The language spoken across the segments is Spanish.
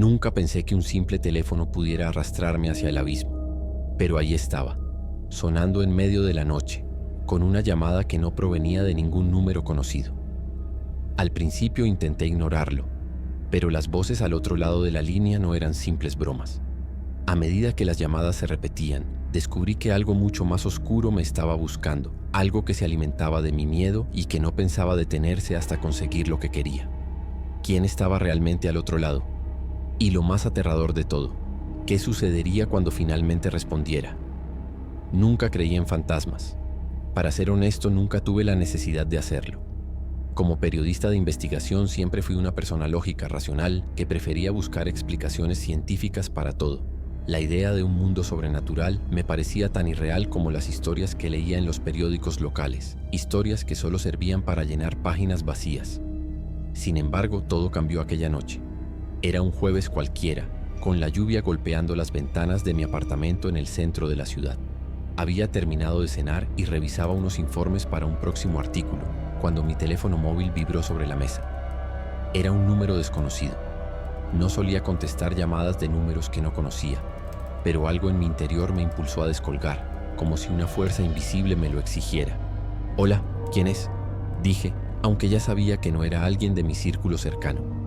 Nunca pensé que un simple teléfono pudiera arrastrarme hacia el abismo, pero ahí estaba, sonando en medio de la noche, con una llamada que no provenía de ningún número conocido. Al principio intenté ignorarlo, pero las voces al otro lado de la línea no eran simples bromas. A medida que las llamadas se repetían, descubrí que algo mucho más oscuro me estaba buscando, algo que se alimentaba de mi miedo y que no pensaba detenerse hasta conseguir lo que quería. ¿Quién estaba realmente al otro lado? Y lo más aterrador de todo, ¿qué sucedería cuando finalmente respondiera? Nunca creí en fantasmas. Para ser honesto, nunca tuve la necesidad de hacerlo. Como periodista de investigación siempre fui una persona lógica, racional, que prefería buscar explicaciones científicas para todo. La idea de un mundo sobrenatural me parecía tan irreal como las historias que leía en los periódicos locales, historias que solo servían para llenar páginas vacías. Sin embargo, todo cambió aquella noche. Era un jueves cualquiera, con la lluvia golpeando las ventanas de mi apartamento en el centro de la ciudad. Había terminado de cenar y revisaba unos informes para un próximo artículo, cuando mi teléfono móvil vibró sobre la mesa. Era un número desconocido. No solía contestar llamadas de números que no conocía, pero algo en mi interior me impulsó a descolgar, como si una fuerza invisible me lo exigiera. «Hola, ¿quién es?», dije, aunque ya sabía que no era alguien de mi círculo cercano.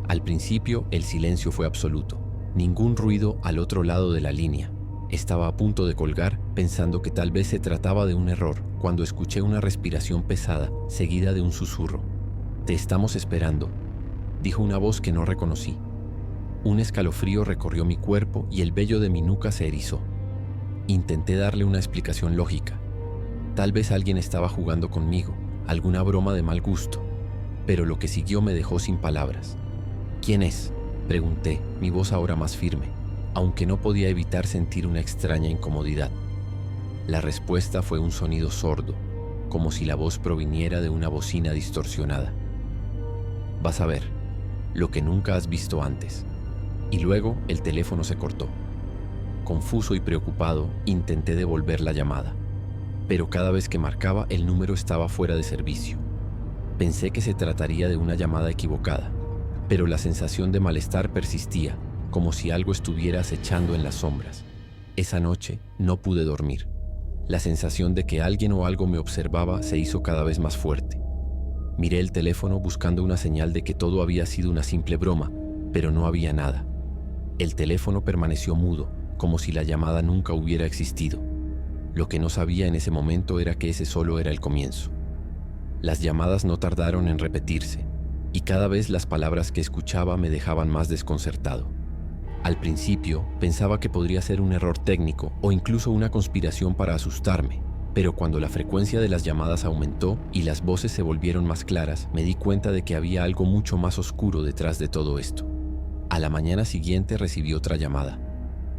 Al principio, el silencio fue absoluto. Ningún ruido al otro lado de la línea. Estaba a punto de colgar, pensando que tal vez se trataba de un error, cuando escuché una respiración pesada, seguida de un susurro. «Te estamos esperando», dijo una voz que no reconocí. Un escalofrío recorrió mi cuerpo y el vello de mi nuca se erizó. Intenté darle una explicación lógica. Tal vez alguien estaba jugando conmigo, alguna broma de mal gusto, pero lo que siguió me dejó sin palabras. «¿Quién es?», pregunté, mi voz ahora más firme, aunque no podía evitar sentir una extraña incomodidad. La respuesta fue un sonido sordo, como si la voz proviniera de una bocina distorsionada. «Vas a ver, lo que nunca has visto antes». Y luego el teléfono se cortó. Confuso y preocupado, intenté devolver la llamada, pero cada vez que marcaba el número estaba fuera de servicio. Pensé que se trataría de una llamada equivocada, pero la sensación de malestar persistía, como si algo estuviera acechando en las sombras. Esa noche no pude dormir. La sensación de que alguien o algo me observaba se hizo cada vez más fuerte. Miré el teléfono buscando una señal de que todo había sido una simple broma, pero no había nada. El teléfono permaneció mudo, como si la llamada nunca hubiera existido. Lo que no sabía en ese momento era que ese solo era el comienzo. Las llamadas no tardaron en repetirse, y cada vez las palabras que escuchaba me dejaban más desconcertado. Al principio pensaba que podría ser un error técnico o incluso una conspiración para asustarme, pero cuando la frecuencia de las llamadas aumentó y las voces se volvieron más claras, me di cuenta de que había algo mucho más oscuro detrás de todo esto. A la mañana siguiente recibí otra llamada.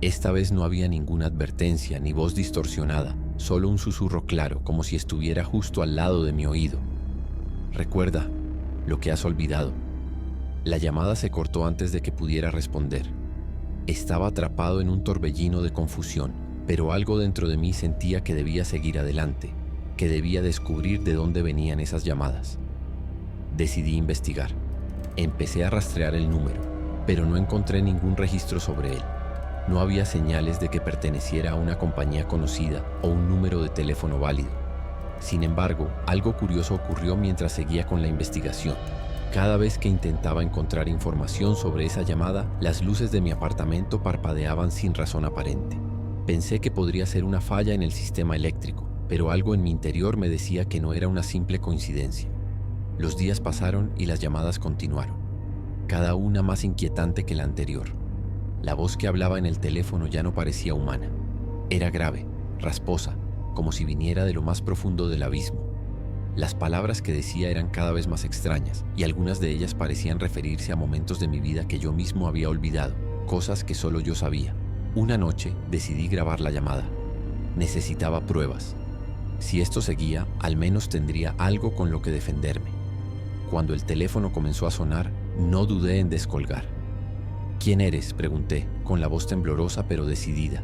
Esta vez no había ninguna advertencia ni voz distorsionada, solo un susurro claro, como si estuviera justo al lado de mi oído. «Recuerda lo que has olvidado». La llamada se cortó antes de que pudiera responder. Estaba atrapado en un torbellino de confusión, pero algo dentro de mí sentía que debía seguir adelante, que debía descubrir de dónde venían esas llamadas. Decidí investigar. Empecé a rastrear el número, pero no encontré ningún registro sobre él. No había señales de que perteneciera a una compañía conocida o un número de teléfono válido. Sin embargo, algo curioso ocurrió mientras seguía con la investigación. Cada vez que intentaba encontrar información sobre esa llamada, las luces de mi apartamento parpadeaban sin razón aparente. Pensé que podría ser una falla en el sistema eléctrico, pero algo en mi interior me decía que no era una simple coincidencia. Los días pasaron y las llamadas continuaron, cada una más inquietante que la anterior. La voz que hablaba en el teléfono ya no parecía humana. Era grave, rasposa, como si viniera de lo más profundo del abismo. Las palabras que decía eran cada vez más extrañas, y algunas de ellas parecían referirse a momentos de mi vida que yo mismo había olvidado, cosas que solo yo sabía. Una noche decidí grabar la llamada. Necesitaba pruebas. Si esto seguía, al menos tendría algo con lo que defenderme. Cuando el teléfono comenzó a sonar, no dudé en descolgar. «¿Quién eres?», pregunté, con la voz temblorosa pero decidida.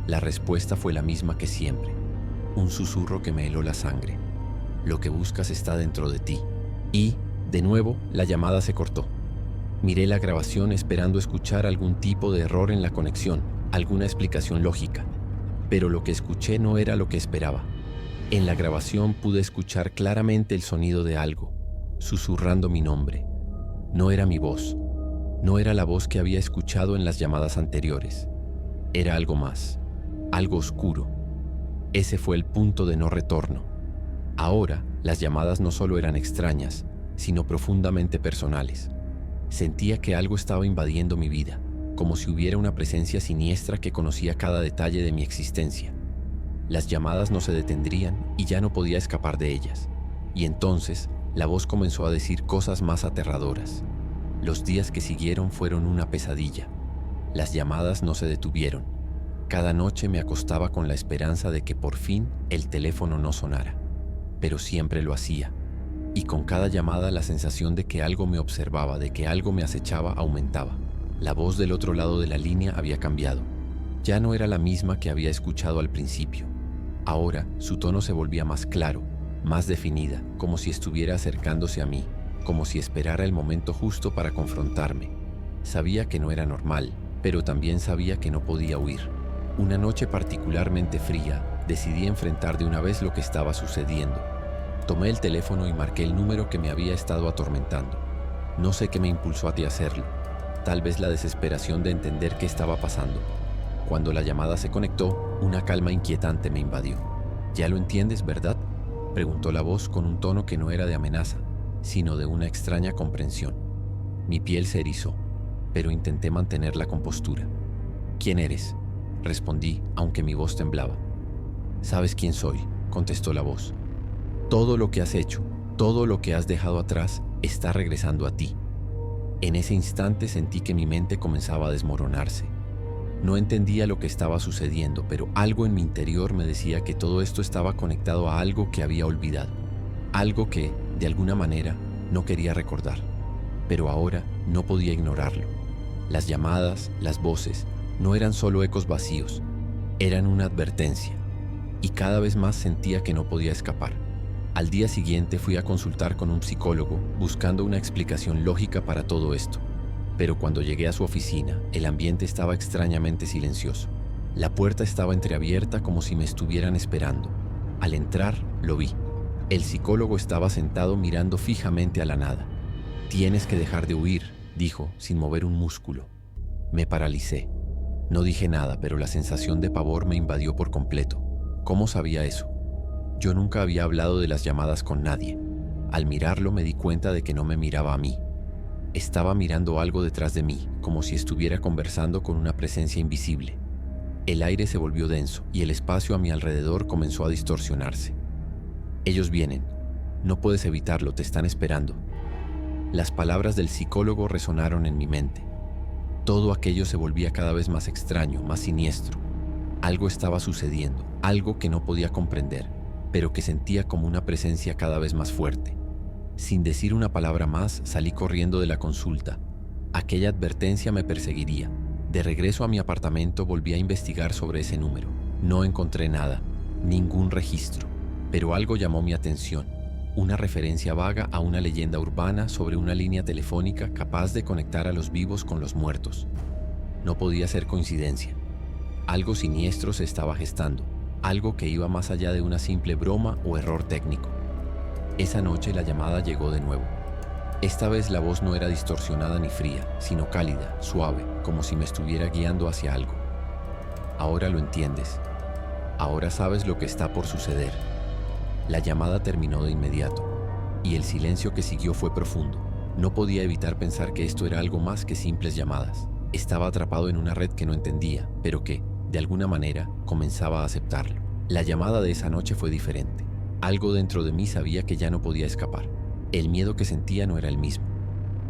La respuesta fue la misma que siempre, un susurro que me heló la sangre. «Lo que buscas está dentro de ti». Y, de nuevo, la llamada se cortó. Miré la grabación esperando escuchar algún tipo de error en la conexión, alguna explicación lógica, pero lo que escuché no era lo que esperaba. En la grabación pude escuchar claramente el sonido de algo, susurrando mi nombre. No era mi voz, no era la voz que había escuchado en las llamadas anteriores. Era algo más, algo oscuro. Ese fue el punto de no retorno. Ahora, las llamadas no solo eran extrañas, sino profundamente personales. Sentía que algo estaba invadiendo mi vida, como si hubiera una presencia siniestra que conocía cada detalle de mi existencia. Las llamadas no se detendrían y ya no podía escapar de ellas. Y entonces, la voz comenzó a decir cosas más aterradoras. Los días que siguieron fueron una pesadilla. Las llamadas no se detuvieron. Cada noche me acostaba con la esperanza de que por fin el teléfono no sonara. Pero siempre lo hacía. Y con cada llamada la sensación de que algo me observaba, de que algo me acechaba, aumentaba. La voz del otro lado de la línea había cambiado. Ya no era la misma que había escuchado al principio. Ahora su tono se volvía más claro, más definida, como si estuviera acercándose a mí, como si esperara el momento justo para confrontarme. Sabía que no era normal, pero también sabía que no podía huir. Una noche particularmente fría, decidí enfrentar de una vez lo que estaba sucediendo. Tomé el teléfono y marqué el número que me había estado atormentando. No sé qué me impulsó a hacerlo. Tal vez la desesperación de entender qué estaba pasando. Cuando la llamada se conectó, una calma inquietante me invadió. «¿Ya lo entiendes, verdad?», preguntó la voz con un tono que no era de amenaza, sino de una extraña comprensión. Mi piel se erizó, pero intenté mantener la compostura. «¿Quién eres?», respondí, aunque mi voz temblaba. «¿Sabes quién soy?», contestó la voz. «Todo lo que has hecho, todo lo que has dejado atrás, está regresando a ti». En ese instante sentí que mi mente comenzaba a desmoronarse. No entendía lo que estaba sucediendo, pero algo en mi interior me decía que todo esto estaba conectado a algo que había olvidado. Algo que, de alguna manera, no quería recordar. Pero ahora no podía ignorarlo. Las llamadas, las voces, no eran solo ecos vacíos, eran una advertencia. Y cada vez más sentía que no podía escapar. Al día siguiente fui a consultar con un psicólogo buscando una explicación lógica para todo esto. Pero cuando llegué a su oficina, el ambiente estaba extrañamente silencioso. La puerta estaba entreabierta como si me estuvieran esperando. Al entrar, lo vi. El psicólogo estaba sentado mirando fijamente a la nada. «Tienes que dejar de huir», dijo, sin mover un músculo. Me paralicé. No dije nada, pero la sensación de pavor me invadió por completo. ¿Cómo sabía eso? Yo nunca había hablado de las llamadas con nadie. Al mirarlo me di cuenta de que no me miraba a mí. Estaba mirando algo detrás de mí, como si estuviera conversando con una presencia invisible. El aire se volvió denso y el espacio a mi alrededor comenzó a distorsionarse. «Ellos vienen. No puedes evitarlo, te están esperando». Las palabras del psicólogo resonaron en mi mente. Todo aquello se volvía cada vez más extraño, más siniestro. Algo estaba sucediendo, algo que no podía comprender, pero que sentía como una presencia cada vez más fuerte. Sin decir una palabra más, salí corriendo de la consulta. Aquella advertencia me perseguiría. De regreso a mi apartamento volví a investigar sobre ese número. No encontré nada, ningún registro, pero algo llamó mi atención. Una referencia vaga a una leyenda urbana sobre una línea telefónica capaz de conectar a los vivos con los muertos. No podía ser coincidencia. Algo siniestro se estaba gestando, algo que iba más allá de una simple broma o error técnico. Esa noche la llamada llegó de nuevo. Esta vez la voz no era distorsionada ni fría, sino cálida, suave, como si me estuviera guiando hacia algo. «Ahora lo entiendes. Ahora sabes lo que está por suceder». La llamada terminó de inmediato, y el silencio que siguió fue profundo. No podía evitar pensar que esto era algo más que simples llamadas. Estaba atrapado en una red que no entendía, pero que, de alguna manera, comenzaba a aceptarlo. La llamada de esa noche fue diferente. Algo dentro de mí sabía que ya no podía escapar. El miedo que sentía no era el mismo.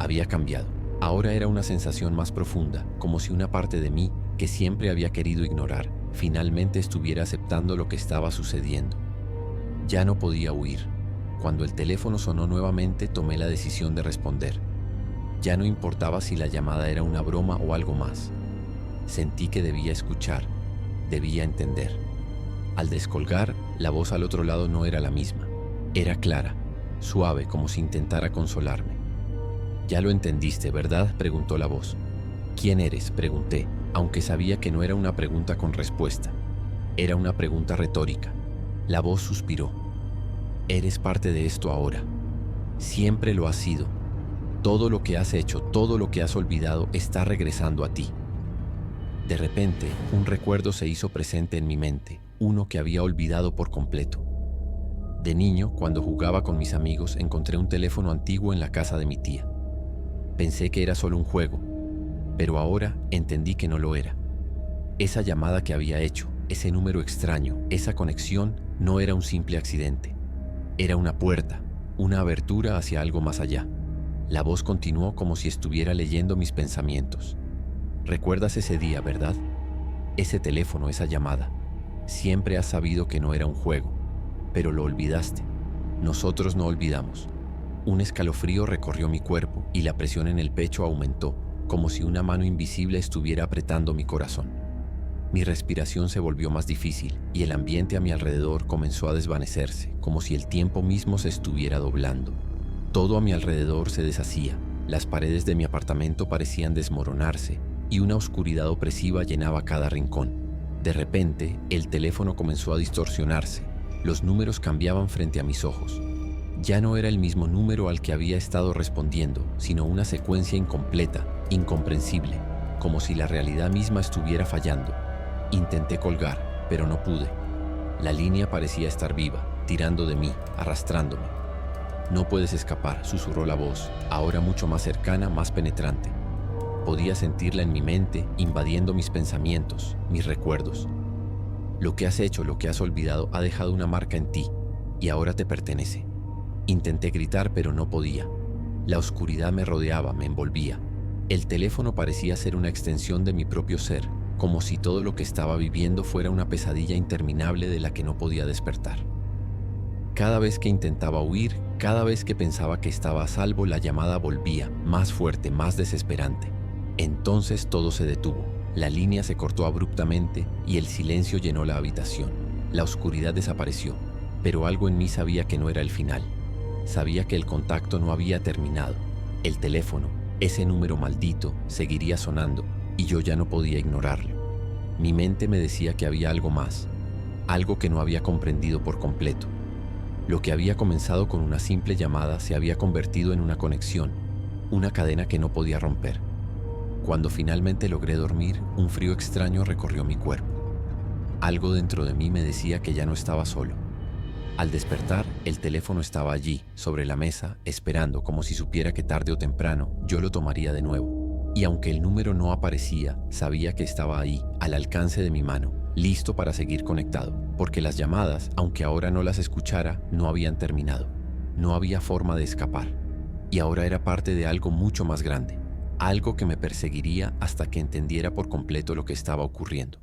Había cambiado. Ahora era una sensación más profunda, como si una parte de mí, que siempre había querido ignorar, finalmente estuviera aceptando lo que estaba sucediendo. Ya no podía huir. Cuando el teléfono sonó nuevamente, tomé la decisión de responder. Ya no importaba si la llamada era una broma o algo más. Sentí que debía escuchar, debía entender. Al descolgar, la voz al otro lado no era la misma. Era clara, suave, como si intentara consolarme. Ya lo entendiste, ¿verdad?, preguntó la voz. ¿Quién eres?, pregunté, aunque sabía que no era una pregunta con respuesta. Era una pregunta retórica. La voz suspiró. Eres parte de esto ahora. Siempre lo has sido. Todo lo que has hecho, todo lo que has olvidado está regresando a ti. De repente, un recuerdo se hizo presente en mi mente, uno que había olvidado por completo. De niño, cuando jugaba con mis amigos, encontré un teléfono antiguo en la casa de mi tía. Pensé que era solo un juego, pero ahora entendí que no lo era. Esa llamada que había hecho, ese número extraño, esa conexión, no era un simple accidente. Era una puerta, una abertura hacia algo más allá. La voz continuó como si estuviera leyendo mis pensamientos. ¿Recuerdas ese día, verdad? Ese teléfono, esa llamada. Siempre has sabido que no era un juego, pero lo olvidaste. Nosotros no olvidamos. Un escalofrío recorrió mi cuerpo y la presión en el pecho aumentó, como si una mano invisible estuviera apretando mi corazón. Mi respiración se volvió más difícil y el ambiente a mi alrededor comenzó a desvanecerse, como si el tiempo mismo se estuviera doblando. Todo a mi alrededor se deshacía, las paredes de mi apartamento parecían desmoronarse y una oscuridad opresiva llenaba cada rincón. De repente, el teléfono comenzó a distorsionarse. Los números cambiaban frente a mis ojos. Ya no era el mismo número al que había estado respondiendo, sino una secuencia incompleta, incomprensible, como si la realidad misma estuviera fallando. Intenté colgar, pero no pude. La línea parecía estar viva, tirando de mí, arrastrándome. No puedes escapar, susurró la voz, ahora mucho más cercana, más penetrante. Podía sentirla en mi mente, invadiendo mis pensamientos, mis recuerdos. Lo que has hecho, lo que has olvidado, ha dejado una marca en ti, y ahora te pertenece. Intenté gritar, pero no podía. La oscuridad me rodeaba, me envolvía. El teléfono parecía ser una extensión de mi propio ser, como si todo lo que estaba viviendo fuera una pesadilla interminable de la que no podía despertar. Cada vez que intentaba huir, cada vez que pensaba que estaba a salvo, la llamada volvía, más fuerte, más desesperante. Entonces todo se detuvo. La línea se cortó abruptamente y el silencio llenó la habitación. La oscuridad desapareció, pero algo en mí sabía que no era el final. Sabía que el contacto no había terminado. El teléfono, ese número maldito, seguiría sonando y yo ya no podía ignorarlo. Mi mente me decía que había algo más, algo que no había comprendido por completo. Lo que había comenzado con una simple llamada se había convertido en una conexión, una cadena que no podía romper. Cuando finalmente logré dormir, un frío extraño recorrió mi cuerpo. Algo dentro de mí me decía que ya no estaba solo. Al despertar, el teléfono estaba allí, sobre la mesa, esperando, como si supiera que tarde o temprano yo lo tomaría de nuevo. Y aunque el número no aparecía, sabía que estaba ahí, al alcance de mi mano, listo para seguir conectado, porque las llamadas, aunque ahora no las escuchara, no habían terminado. No había forma de escapar. Y ahora era parte de algo mucho más grande, algo que me perseguiría hasta que entendiera por completo lo que estaba ocurriendo.